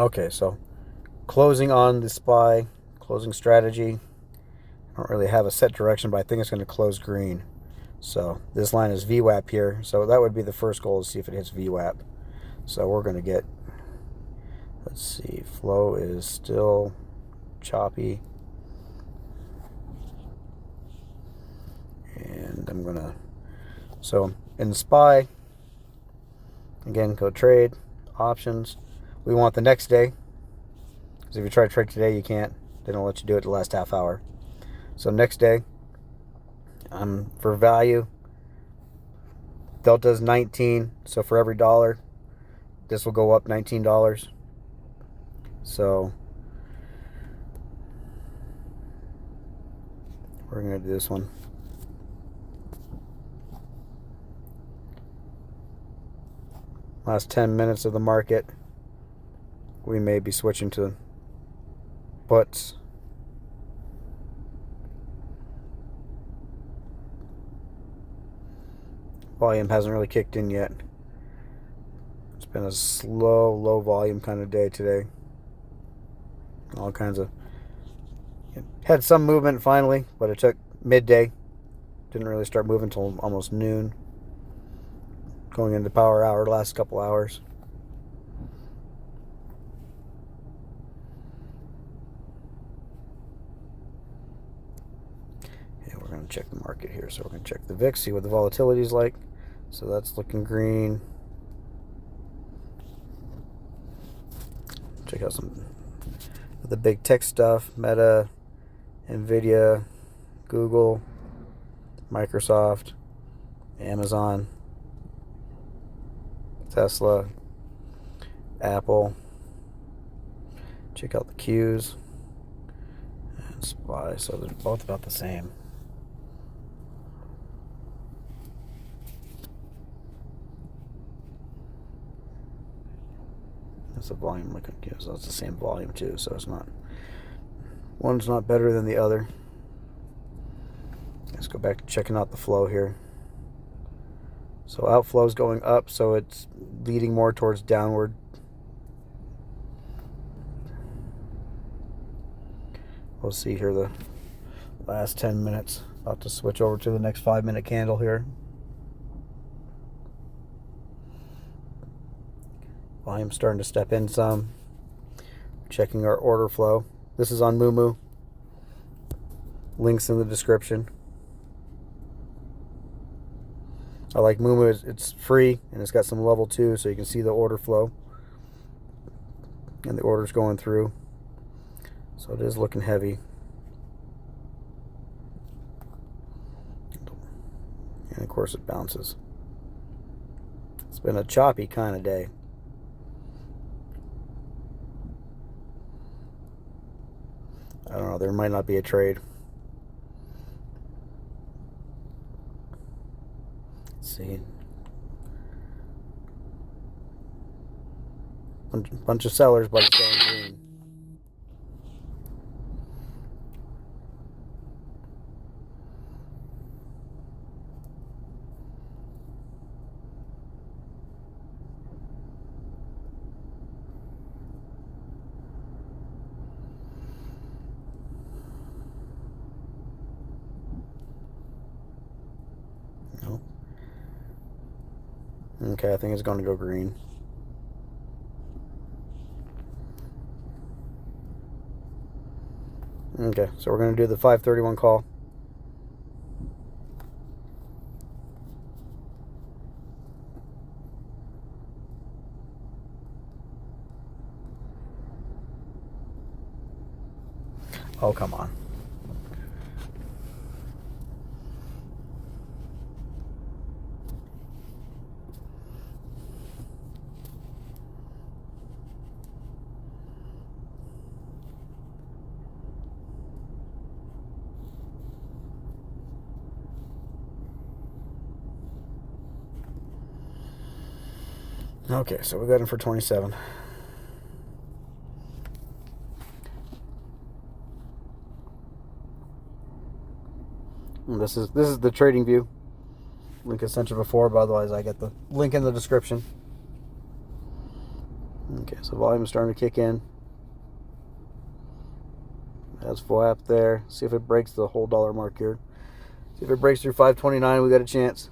Okay, so closing on the SPY, closing strategy. I don't really have a set direction, but I think it's going to close green. So this line is VWAP here. So that would be the first goal, to see if it hits VWAP. So we're going to get, let's see, flow is still choppy. And I'm going to, so in SPY, again, go trade, options. We want the next day. Because if you try to trade today, you can't. They don't let you do it the last half hour. So next day, for value, delta is 19. So for every dollar, this will go up $19. So we're going to do this one. Last 10 minutes of the market, we may be switching to puts. Volume hasn't really kicked in yet. It's been a slow, low volume kind of day today. All kinds of, had some movement finally, but it took midday. Didn't really start moving until almost noon. Going into power hour, last couple hours. Okay, we're going to check the market here. So we're going to check the VIX, see what the volatility is like. So that's looking green. Check out some of the big tech stuff. Meta, Nvidia, Google, Microsoft, Amazon, Tesla, Apple. Check out the Qs and SPY. So they're both about the same. That's the volume looking at. So it's the same volume too. So it's not, one's not better than the other. Let's go back to checking out the flow here. So outflow is going up, so it's leading more towards downward. We'll see here the last 10 minutes. About to switch over to the next 5-minute candle here. Volume starting to step in some. Checking our order flow. This is on Moomoo. Links in the description. I like Moomoo. It's free and it's got some level 2, so you can see the order flow and the orders going through. So it is looking heavy. And of course it bounces. It's been a choppy kind of day. I don't know, there might not be a trade. Let's see. Bunch of sellers, but it's going green. Nope. Okay, I think it's going to go green. Okay, so we're going to do the 531 call. Oh, come on. Okay, so we got him for 27. And this is the trading view. Link is sent you before, but otherwise I get the link in the description. Okay, so So volume is starting to kick in. That's VWAP there. See if it breaks the whole dollar mark here. See if it breaks through 529, we got a chance.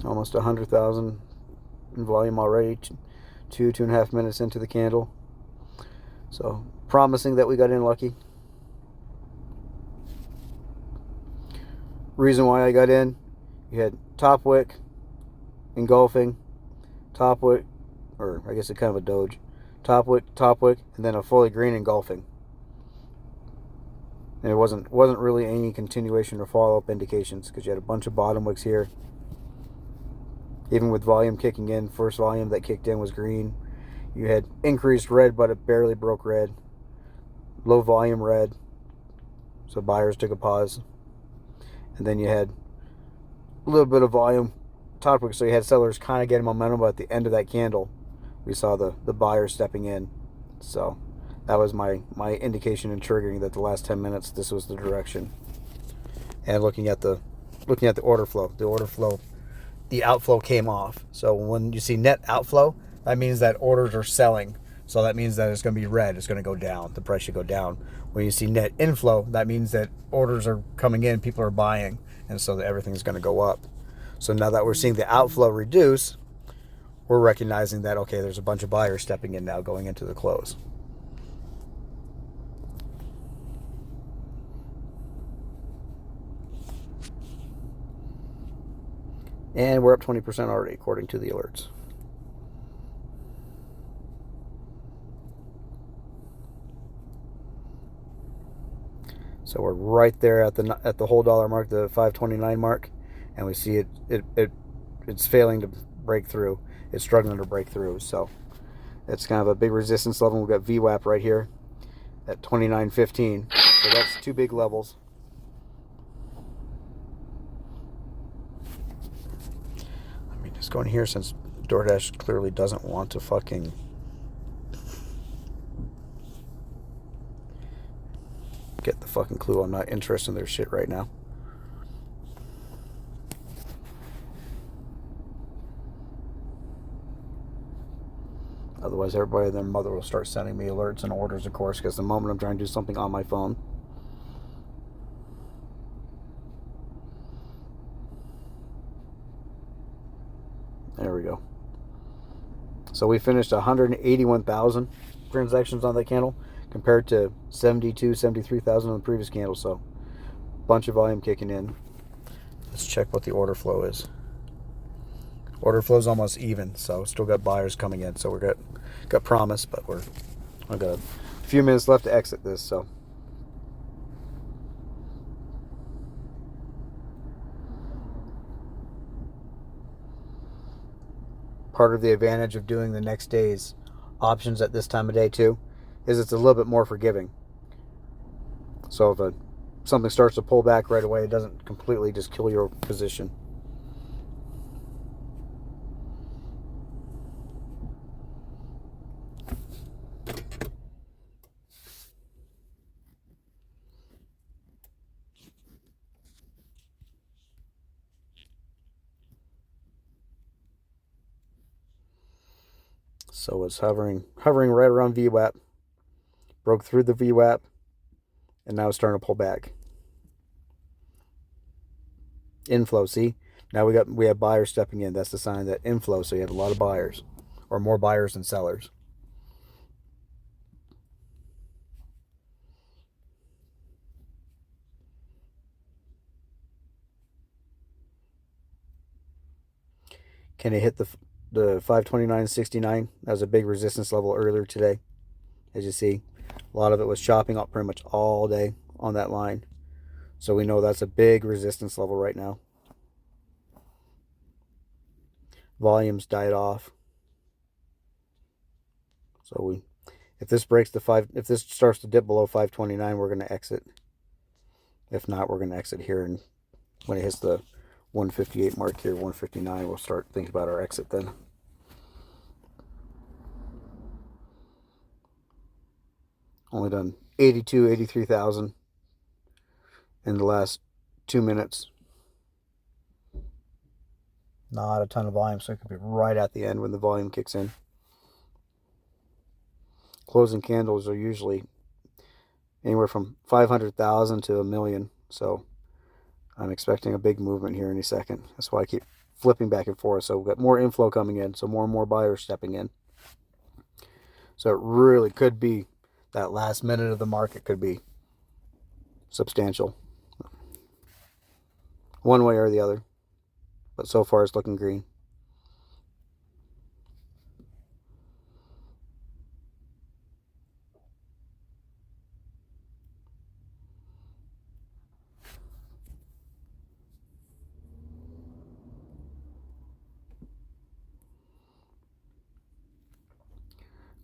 Almost 100,000 in volume already. 2.5 minutes into the candle. So promising that we got in lucky. Reason why I got in, you had top wick, engulfing, top wick, or I guess it's kind of a doge, top wick, and then a fully green engulfing. And it wasn't really any continuation or follow-up indications because you had a bunch of bottom wicks here. Even with volume kicking in, first volume that kicked in was green. You had increased red, but it barely broke red. Low volume red, so buyers took a pause. And then you had a little bit of volume top wick, so you had sellers kind of getting momentum, but at the end of that candle, we saw the buyers stepping in. So that was my indication and triggering that the last 10 minutes, this was the direction. And looking at the order flow, the outflow came off. So when you see net outflow, that means that orders are selling. So that means that it's going to be red. It's going to go down. The price should go down. When you see net inflow, that means that orders are coming in. People are buying. And so everything's going to go up. So now that we're seeing the outflow reduce, we're recognizing that, okay, there's a bunch of buyers stepping in now going into the close. And we're up 20% already, according to the alerts. So we're right there at the whole dollar mark, the 529 mark, and we see it's failing to break through. It's struggling to break through. So it's kind of a big resistance level. We've got VWAP right here at 29.15. So that's two big levels. I mean, just going here since DoorDash clearly doesn't want to fucking get the fucking clue I'm not interested in their shit right now. Otherwise, everybody and their mother will start sending me alerts and orders, of course, because the moment I'm trying to do something on my phone. There we go. So we finished 181,000 transactions on that candle compared to 72, 73,000 on the previous candle. So bunch of volume kicking in. Let's check what the order flow is. Order flow is almost even, so still got buyers coming in. So we're got promise, but I've got a few minutes left to exit this. So part of the advantage of doing the next day's options at this time of day too is it's a little bit more forgiving. So if something starts to pull back right away, it doesn't completely just kill your position. So it's hovering right around VWAP, broke through the VWAP, and now it's starting to pull back. Inflow, see? Now we have buyers stepping in. That's the sign that inflow, so you have a lot of buyers, or more buyers than sellers. Can it hit the 529.69? That was a big resistance level earlier today. As you see, a lot of it was chopping up pretty much all day on that line. So we know that's a big resistance level right now. Volumes died off. So if this breaks if this starts to dip below 529, we're going to exit. If not, we're going to exit here, and when it hits the 158 mark here, 159, we'll start thinking about our exit then. Only done 83,000 in the last 2 minutes. Not a ton of volume, so it could be right at the end when the volume kicks in. Closing candles are usually anywhere from 500,000 to 1 million, so I'm expecting a big movement here in a second. That's why I keep flipping back and forth. So we've got more inflow coming in, so more and more buyers stepping in. So it really could be that last minute of the market could be substantial, one way or the other. But so far it's looking green.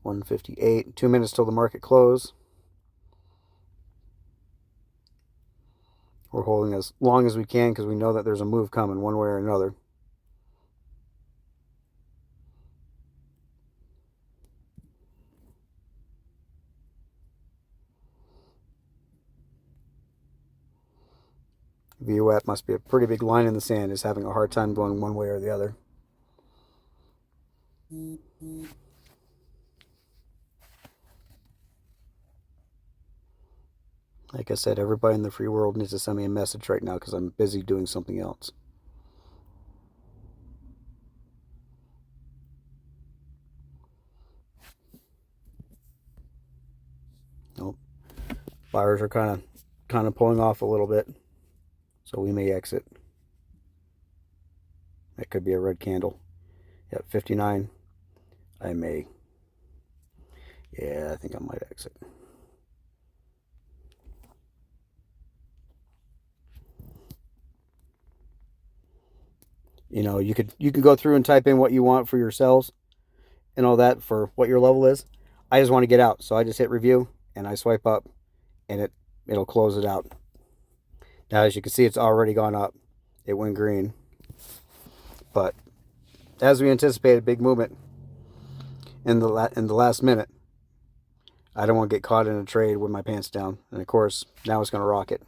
$158. 2 minutes till the market close. We're holding as long as we can because we know that there's a move coming one way or another. VWAP must be a pretty big line in the sand, is having a hard time going one way or the other. Like I said, everybody in the free world needs to send me a message right now because I'm busy doing something else. Nope. Buyers are kind of pulling off a little bit, so we may exit. That could be a red candle. Yep, 59. I may. Yeah, I think I might exit. You know, you could go through and type in what you want for your sells and all that for what your level is. I just want to get out, so I just hit review and I swipe up, and it'll close it out. Now, as you can see, it's already gone up. It went green, but as we anticipated, big movement in the last minute. I don't want to get caught in a trade with my pants down, and of course, now it's going to rocket.